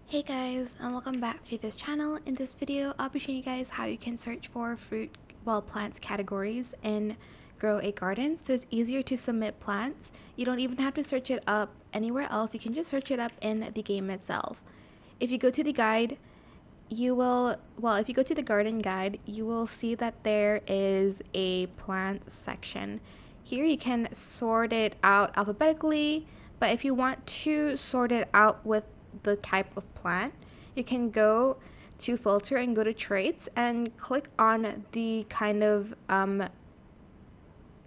Hey guys, and welcome back to this channel. In this video, I'll be showing you guys how you can search for plants categories and grow a garden. So it's easier to submit plants. You don't even have to search it up anywhere else. You can just search it up in the game itself. If you go to the guide, if you go to the garden guide, you will see that there is a plant section. Here you can sort it out alphabetically, but if you want to sort it out with the type of plant, you can go to filter and go to traits and click on the kind of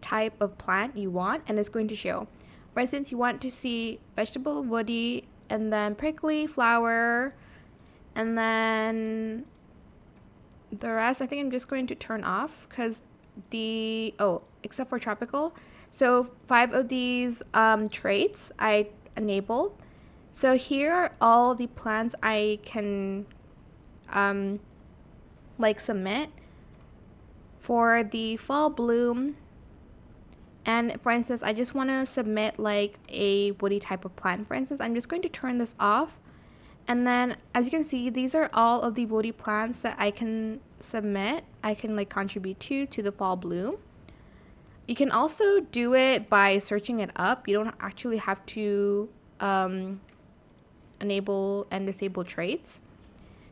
type of plant you want, and it's going to show. For instance, you want to see vegetable, woody, and then prickly, flower, and then the rest I think I'm just going to turn off because except for tropical. So 5 of these traits I enabled. So here are all the plants I can submit for the fall bloom. And for instance, I just want to submit like a woody type of plant. For instance, I'm just going to turn this off. And then as you can see, these are all of the woody plants that I can submit. I can contribute to the fall bloom. You can also do it by searching it up. You don't actually have to enable and disable traits.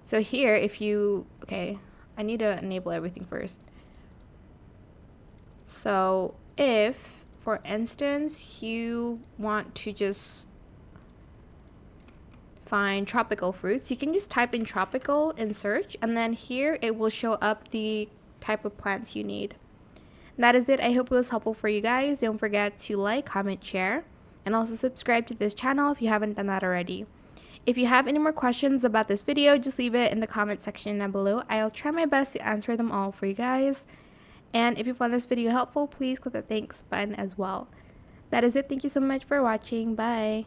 So here, I need to enable everything first. So if, for instance, you want to just find tropical fruits, you can just type in tropical in search, and then here it will show up the type of plants you need. That is it. I hope it was helpful for you guys. Don't forget to like, comment, share, and also subscribe to this channel if you haven't done that already. If you have any more questions about this video, just leave it in the comment section down below. I'll try my best to answer them all for you guys. And if you found this video helpful, please click the thanks button as well. That is it. Thank you so much for watching. Bye.